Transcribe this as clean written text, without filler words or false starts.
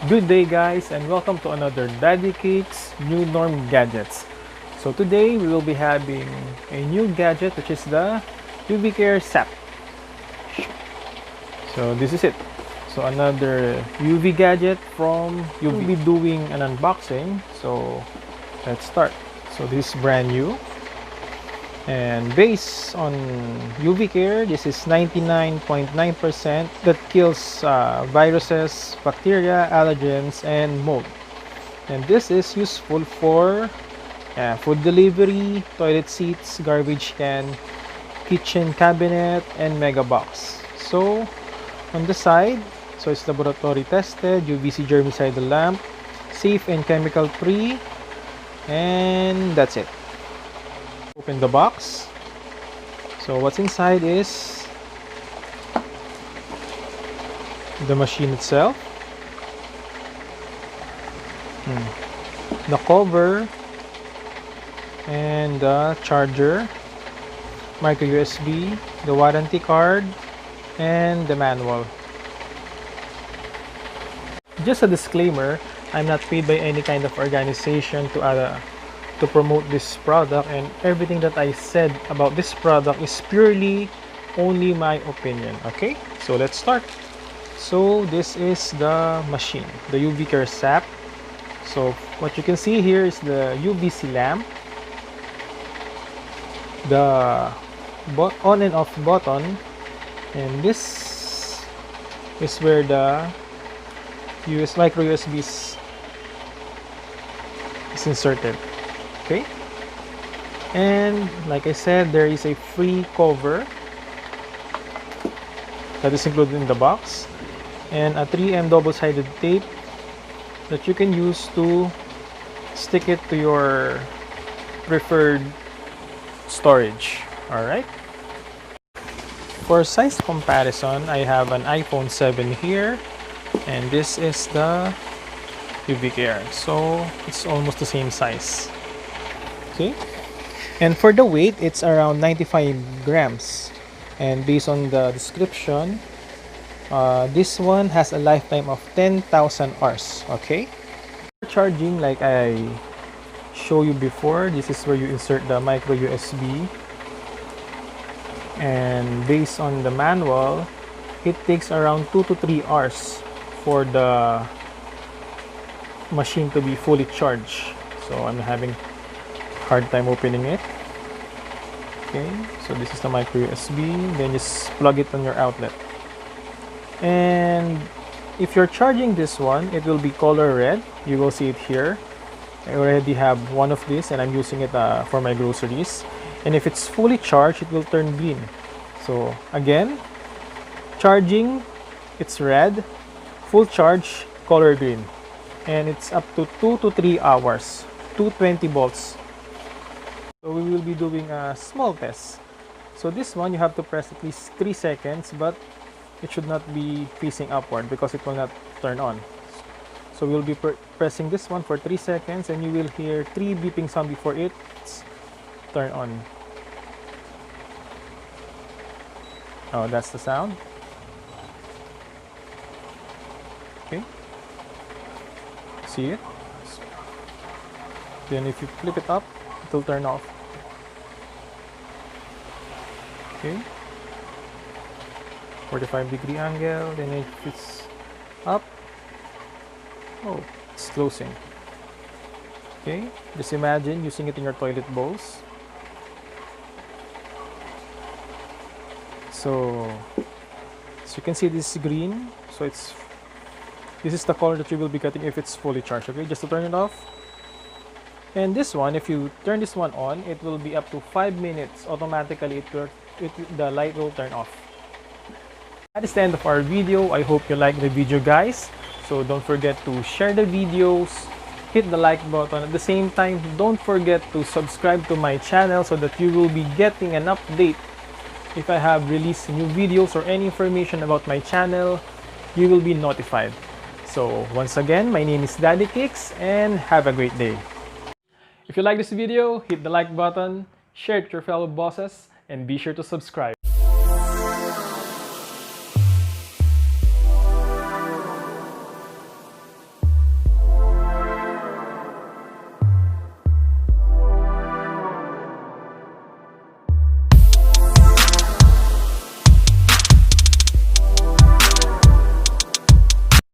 Good day guys, and welcome to another Daddy Cakes New Norm Gadgets. So today we will be having a new gadget, which is the UV CARE ZAP. So this is it. So another UV gadget from UV. We'll be doing an unboxing, so let's start. So this is brand new, and based on UV CARE, this is 99.9% that kills viruses, bacteria, allergens, and mold. And this is useful for food delivery, toilet seats, garbage can, kitchen cabinet, and mega box. So on the side, so it's laboratory tested, UVC germicidal lamp, safe and chemical free, and that's it. Open the box. So what's inside is the machine itself, the cover, and the charger, micro USB, the warranty card, and the manual. Just a disclaimer, I'm not paid by any kind of organization to promote this product, and everything that I said about this product is purely only my opinion. Okay, so let's start. So this is the machine, the UV CARE ZAP. So what you can see here is the UVC lamp, the on and off button, and this is where the micro USB is inserted. Okay, and like I said, there is a free cover that is included in the box, and a 3M double-sided tape that you can use to stick it to your preferred storage. Alright, for size comparison, I have an iPhone 7 here, and this is the UV CARE, so it's almost the same size. Okay, and for the weight, it's around 95 grams, and based on the description, this one has a lifetime of 10,000 hours. Okay, charging, like I showed you before, this is where you insert the micro USB, and based on the manual, it takes around 2 to 3 hours for the machine to be fully charged. So I'm having hard time opening it. Okay, so this is the micro USB, then just plug it on your outlet. And if you're charging this one, it will be color red. You will see it here. I already have one of these, and I'm using it for my groceries. And if it's fully charged, it will turn green. So again, charging, it's red. Full charge, color green. And it's up to 2 to 3 hours, 220 volts. So we will be doing a small test. So this one, you have to press at least 3 seconds, but it should not be facing upward because it will not turn on. So we'll be pressing this one for 3 seconds, and you will hear 3 beeping sound before it's turn on. Oh, that's the sound. Okay, see it? Then if you flip it up, it will turn off. Okay, 45-degree angle, then if it's up, oh, it's closing. Okay, just imagine using it in your toilet bowls. So as you can see, this is green, so this is the color that you will be getting if it's fully charged. Okay, just to turn it off. And this one, if you turn this one on, it will be up to 5 minutes automatically. The light will turn off. That is the end of our video. I hope you liked the video, guys. So don't forget to share the videos, hit the like button. At the same time, don't forget to subscribe to my channel so that you will be getting an update if I have released new videos or any information about my channel. You will be notified. So once again, my name is Daddy Cakes, and have a great day. If you like this video, hit the like button, share it with your fellow bosses, and be sure to subscribe.